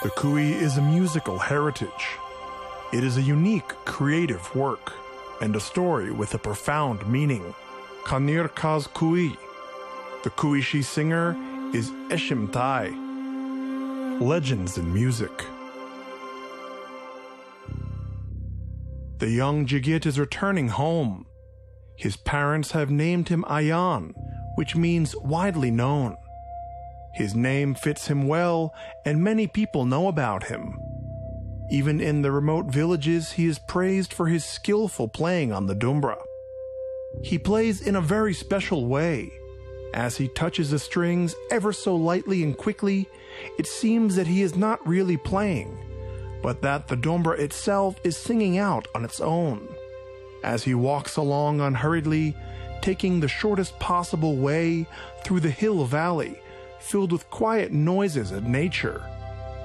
The Kui is a musical heritage. It is a unique, creative work and a story with a profound meaning. Konyr Kaz Kui. The Kuishi singer is Eshim Tai. Legends in music. The young Jigit is returning home. His parents have named him Ayan, which means widely known. His name fits him well, and many people know about him. Even in the remote villages, he is praised for his skillful playing on the dumbra. He plays in a very special way. As he touches the strings ever so lightly and quickly, it seems that he is not really playing, but that the dumbra itself is singing out on its own. As he walks along unhurriedly, taking the shortest possible way through the hill valley, filled with quiet noises of nature,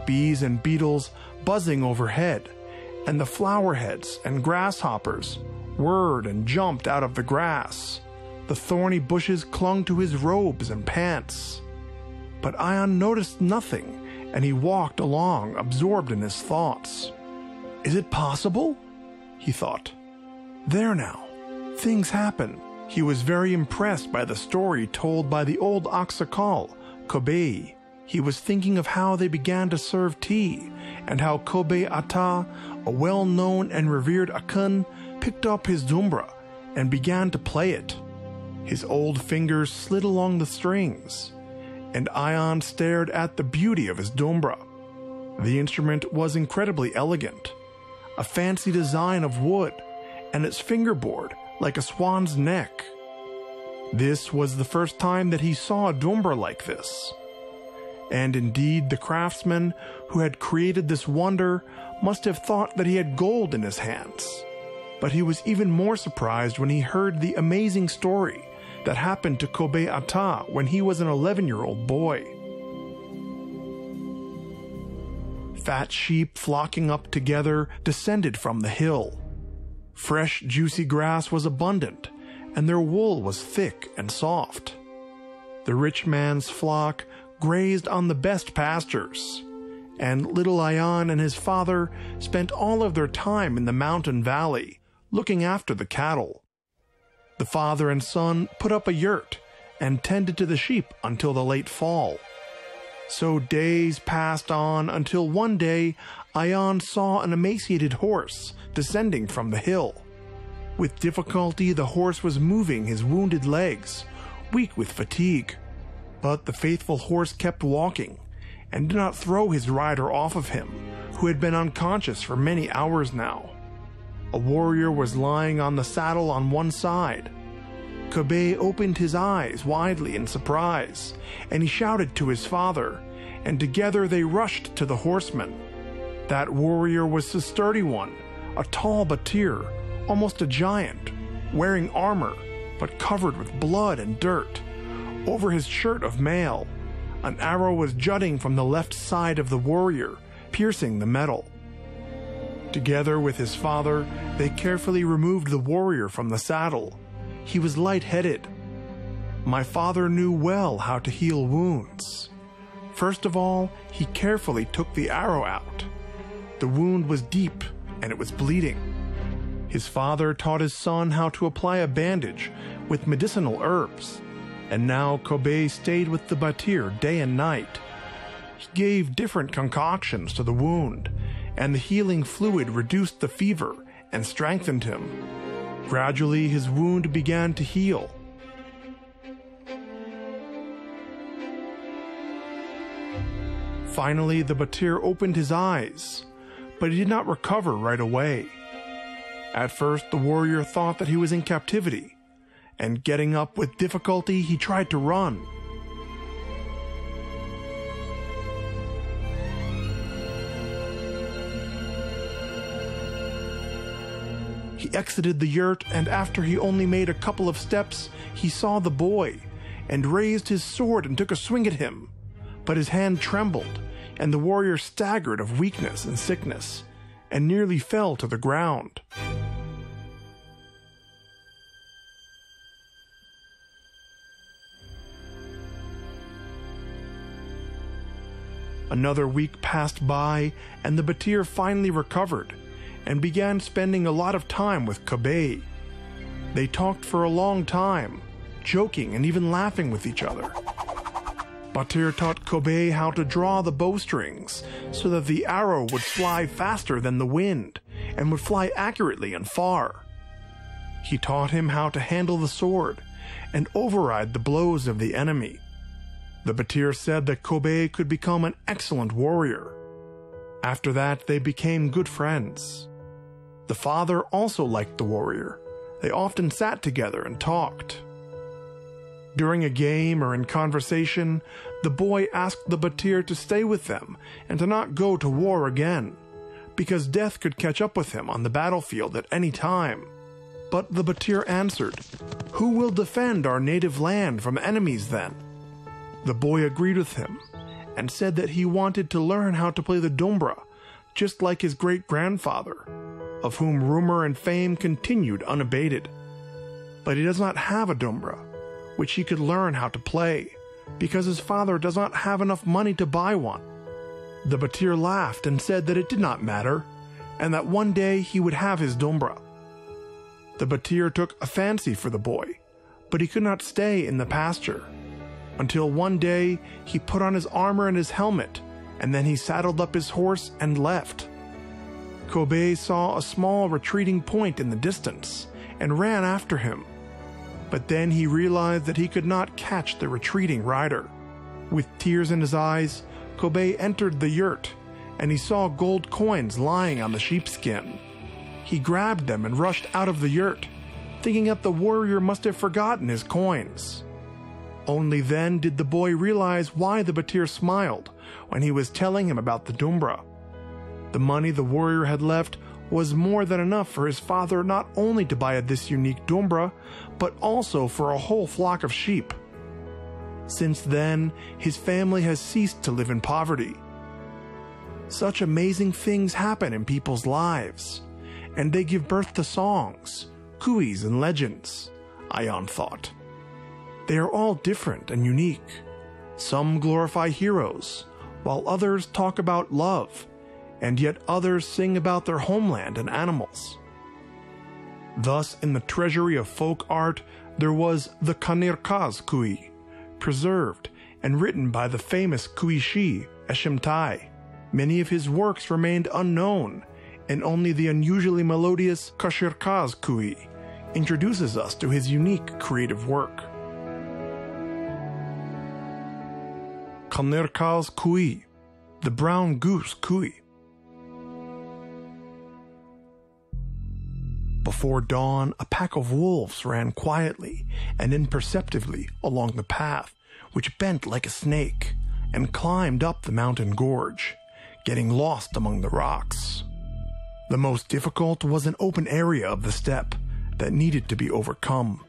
bees and beetles buzzing overhead, and the flowerheads and grasshoppers whirred and jumped out of the grass. The thorny bushes clung to his robes and pants. But Ayan noticed nothing, and he walked along, absorbed in his thoughts. Is it possible? He thought. There now, things happen. He was very impressed by the story told by the old Aksakal, Kobe. He was thinking of how they began to serve tea, and how Kobe Ata, a well-known and revered Akun, picked up his dumbra and began to play it. His old fingers slid along the strings, and Ayan stared at the beauty of his dumbra. The instrument was incredibly elegant, a fancy design of wood, and its fingerboard like a swan's neck. This was the first time that he saw a dumbra like this. And indeed, the craftsman who had created this wonder must have thought that he had gold in his hands. But he was even more surprised when he heard the amazing story that happened to Kobe Ata when he was an 11-year-old boy. Fat sheep flocking up together descended from the hill. Fresh, juicy grass was abundant, and their wool was thick and soft. The rich man's flock grazed on the best pastures, and little Ayan and his father spent all of their time in the mountain valley, looking after the cattle. The father and son put up a yurt and tended to the sheep until the late fall. So days passed on until one day Ayan saw an emaciated horse descending from the hill. With difficulty, the horse was moving his wounded legs, weak with fatigue. But the faithful horse kept walking and did not throw his rider off of him, who had been unconscious for many hours now. A warrior was lying on the saddle on one side. Kobe opened his eyes widely in surprise, and he shouted to his father, and together they rushed to the horseman. That warrior was the sturdy one, a tall batir, almost a giant, wearing armor, but covered with blood and dirt. Over his shirt of mail, an arrow was jutting from the left side of the warrior, piercing the metal. Together with his father, they carefully removed the warrior from the saddle. He was light-headed. My father knew well how to heal wounds. First of all, he carefully took the arrow out. The wound was deep, and it was bleeding. His father taught his son how to apply a bandage with medicinal herbs, and now Kobe stayed with the batir day and night. He gave different concoctions to the wound, and the healing fluid reduced the fever and strengthened him. Gradually, his wound began to heal. Finally, the batir opened his eyes, but he did not recover right away. At first, the warrior thought that he was in captivity, and getting up with difficulty, he tried to run. He exited the yurt, and after he only made a couple of steps, he saw the boy, and raised his sword and took a swing at him. But his hand trembled, and the warrior staggered of weakness and sickness, and nearly fell to the ground. Another week passed by, and the Batir finally recovered and began spending a lot of time with Kobe. They talked for a long time, joking and even laughing with each other. Batir taught Kobe how to draw the bowstrings so that the arrow would fly faster than the wind and would fly accurately and far. He taught him how to handle the sword and override the blows of the enemy. The Batir said that Kobe could become an excellent warrior. After that, they became good friends. The father also liked the warrior. They often sat together and talked. During a game or in conversation, the boy asked the Batir to stay with them and to not go to war again, because death could catch up with him on the battlefield at any time. But the Batir answered, "Who will defend our native land from enemies then?" The boy agreed with him and said that he wanted to learn how to play the dumbra, just like his great-grandfather, of whom rumor and fame continued unabated. But he does not have a dumbra, which he could learn how to play, because his father does not have enough money to buy one. The Batir laughed and said that it did not matter, and that one day he would have his dumbra. The Batir took a fancy for the boy, but he could not stay in the pasture, until one day he put on his armor and his helmet, and then he saddled up his horse and left. Kobe saw a small retreating point in the distance and ran after him. But then he realized that he could not catch the retreating rider. With tears in his eyes, Kobe entered the yurt, and he saw gold coins lying on the sheepskin. He grabbed them and rushed out of the yurt, thinking that the warrior must have forgotten his coins. Only then did the boy realize why the Batir smiled when he was telling him about the dumbra. The money the warrior had left was more than enough for his father not only to buy this unique dumbra, but also for a whole flock of sheep. Since then, his family has ceased to live in poverty. Such amazing things happen in people's lives, and they give birth to songs, kuis, and legends, Ayan thought. They are all different and unique. Some glorify heroes, while others talk about love, and yet others sing about their homeland and animals. Thus, in the treasury of folk art, there was the Konyr Kaz kui, preserved and written by the famous kuishi Eshimtai. Many of his works remained unknown, and only the unusually melodious Konyr Kaz kui introduces us to his unique creative work. Konyr Kaz kui, the brown goose kui. Before dawn, a pack of wolves ran quietly and imperceptibly along the path, which bent like a snake, and climbed up the mountain gorge, getting lost among the rocks. The most difficult was an open area of the steppe that needed to be overcome.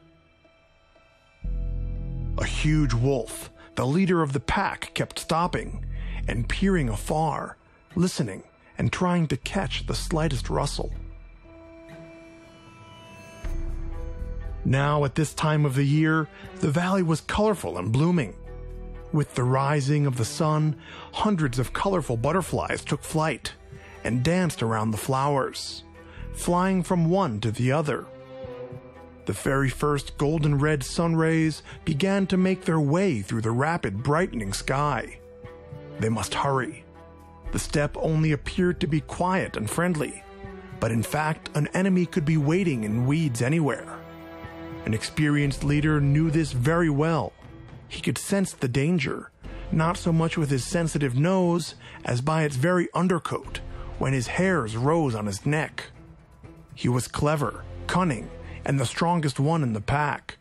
A huge wolf, the leader of the pack, kept stopping and peering afar, listening and trying to catch the slightest rustle. Now, at this time of the year, the valley was colorful and blooming. With the rising of the sun, hundreds of colorful butterflies took flight and danced around the flowers, flying from one to the other. The very first golden red sun rays began to make their way through the rapid brightening sky. They must hurry. The steppe only appeared to be quiet and friendly, but in fact an enemy could be waiting in weeds anywhere. An experienced leader knew this very well. He could sense the danger, not so much with his sensitive nose as by its very undercoat, when his hairs rose on his neck. He was clever, cunning, and the strongest one in the pack.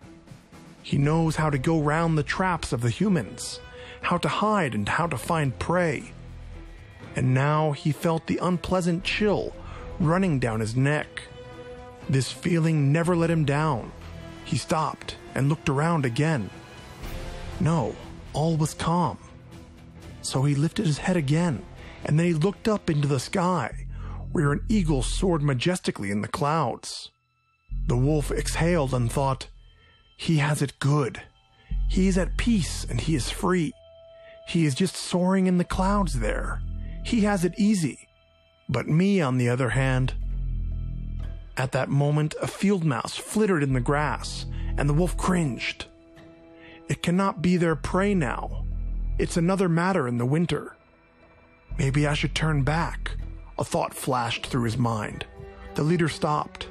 He knows how to go round the traps of the humans, how to hide and how to find prey. And now he felt the unpleasant chill running down his neck. This feeling never let him down. He stopped and looked around again. No, all was calm. So he lifted his head again, and then he looked up into the sky, where an eagle soared majestically in the clouds. The wolf exhaled and thought, "He has it good. He is at peace and he is free. He is just soaring in the clouds there. He has it easy. But me, on the other hand..." At that moment, a field mouse flittered in the grass, and the wolf cringed. It cannot be their prey now. It's another matter in the winter. Maybe I should turn back. A thought flashed through his mind. The leader stopped.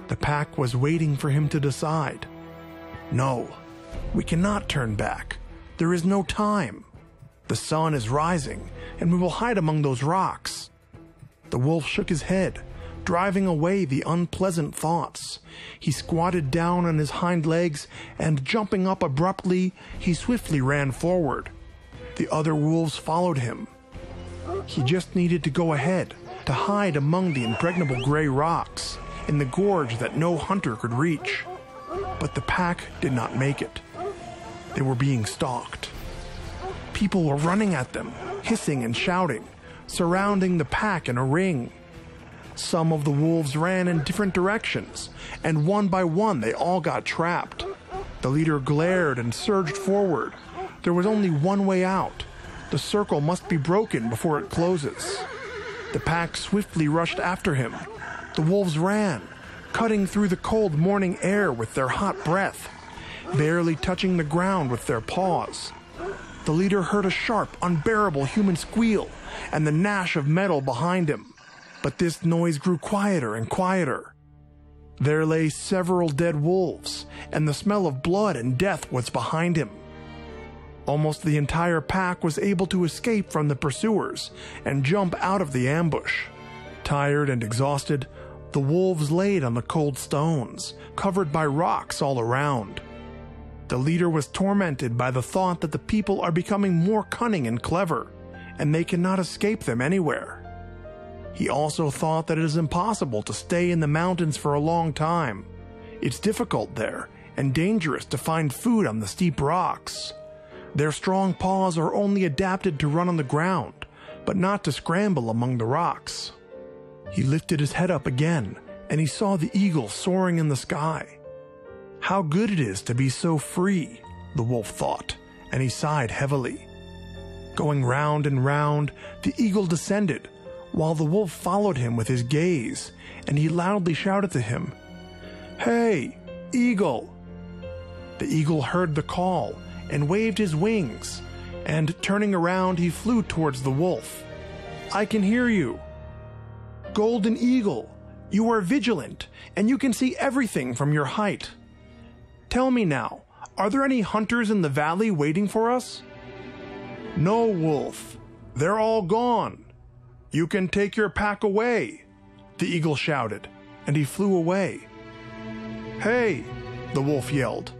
The pack was waiting for him to decide. "No, we cannot turn back. There is no time. The sun is rising, and we will hide among those rocks." The wolf shook his head, driving away the unpleasant thoughts. He squatted down on his hind legs, and jumping up abruptly, he swiftly ran forward. The other wolves followed him. He just needed to go ahead, to hide among the impregnable gray rocks, in the gorge that no hunter could reach. But the pack did not make it. They were being stalked. People were running at them, hissing and shouting, surrounding the pack in a ring. Some of the wolves ran in different directions, and one by one they all got trapped. The leader glared and surged forward. There was only one way out. The circle must be broken before it closes. The pack swiftly rushed after him. The wolves ran, cutting through the cold morning air with their hot breath, barely touching the ground with their paws. The leader heard a sharp, unbearable human squeal and the gnash of metal behind him. But this noise grew quieter and quieter. There lay several dead wolves, and the smell of blood and death was behind him. Almost the entire pack was able to escape from the pursuers and jump out of the ambush. Tired and exhausted, the wolves laid on the cold stones, covered by rocks all around. The leader was tormented by the thought that the people are becoming more cunning and clever, and they cannot escape them anywhere. He also thought that it is impossible to stay in the mountains for a long time. It's difficult there, and dangerous to find food on the steep rocks. Their strong paws are only adapted to run on the ground, but not to scramble among the rocks. He lifted his head up again, and he saw the eagle soaring in the sky. How good it is to be so free, the wolf thought, and he sighed heavily. Going round and round, the eagle descended, while the wolf followed him with his gaze, and he loudly shouted to him, "Hey, eagle!" The eagle heard the call and waved his wings, and turning around he flew towards the wolf. "I can hear you. Golden eagle, you are vigilant, and you can see everything from your height. Tell me now, are there any hunters in the valley waiting for us?" "No, wolf. They're all gone. You can take your pack away," the eagle shouted, and he flew away. "Hey," the wolf yelled,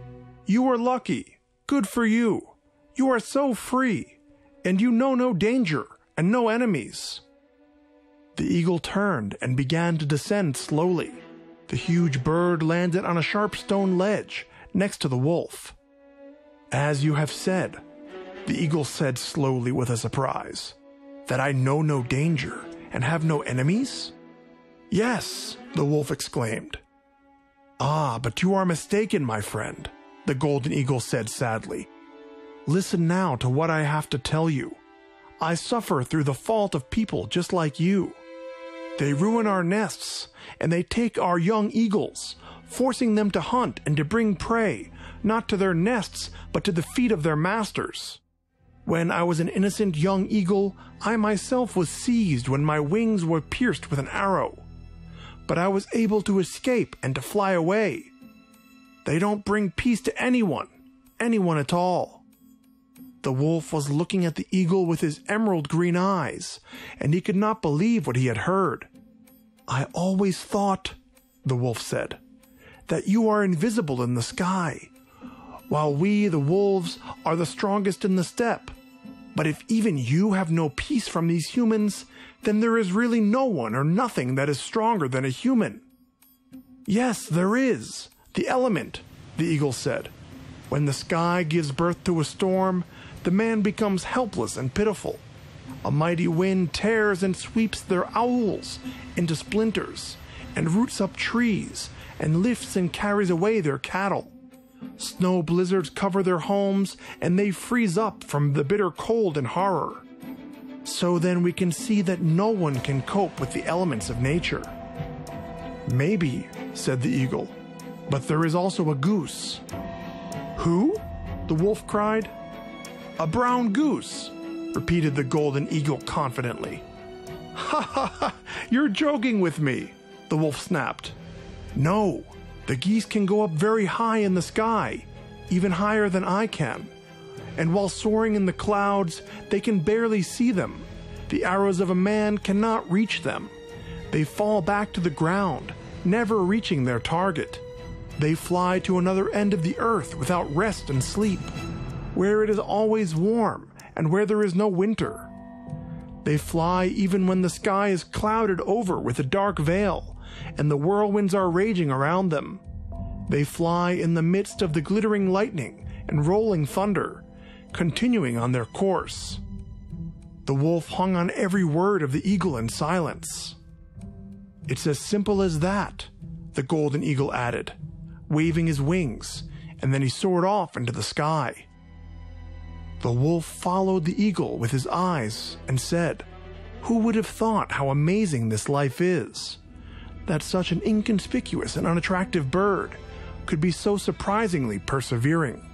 "you are lucky. Good for you. You are so free, and you know no danger and no enemies." The eagle turned and began to descend slowly. The huge bird landed on a sharp stone ledge next to the wolf. "As you have said," the eagle said slowly with a surprise, "that I know no danger and have no enemies?" "Yes," the wolf exclaimed. "Ah, but you are mistaken, my friend," the golden eagle said sadly. "Listen now to what I have to tell you. I suffer through the fault of people just like you. They ruin our nests, and they take our young eagles, forcing them to hunt and to bring prey, not to their nests, but to the feet of their masters. When I was an innocent young eagle, I myself was seized when my wings were pierced with an arrow. But I was able to escape and to fly away. They don't bring peace to anyone at all." The wolf was looking at the eagle with his emerald green eyes, and he could not believe what he had heard. "I always thought," the wolf said, "that you are invisible in the sky, while we, the wolves, are the strongest in the steppe. But if even you have no peace from these humans, then there is really no one or nothing that is stronger than a human." "Yes, there is. The element," the eagle said. "When the sky gives birth to a storm, the man becomes helpless and pitiful. A mighty wind tears and sweeps their owls into splinters, and roots up trees, and lifts and carries away their cattle. Snow blizzards cover their homes, and they freeze up from the bitter cold and horror. So then we can see that no one can cope with the elements of nature. Maybe, said the eagle, but there is also a goose. Who? The wolf cried. A brown goose, repeated the golden eagle confidently. Ha ha ha, you're joking with me, the wolf snapped. No, the geese can go up very high in the sky, even higher than I can. And while soaring in the clouds, they can barely see them. The arrows of a man cannot reach them. They fall back to the ground, never reaching their target. They fly to another end of the earth without rest and sleep, where it is always warm and where there is no winter. They fly even when the sky is clouded over with a dark veil and the whirlwinds are raging around them. They fly in the midst of the glittering lightning and rolling thunder, continuing on their course. The wolf hung on every word of the eagle in silence. It's as simple as that, the golden eagle added, waving his wings, and then he soared off into the sky. The wolf followed the eagle with his eyes and said, "Who would have thought how amazing this life is? That such an inconspicuous and unattractive bird could be so surprisingly persevering."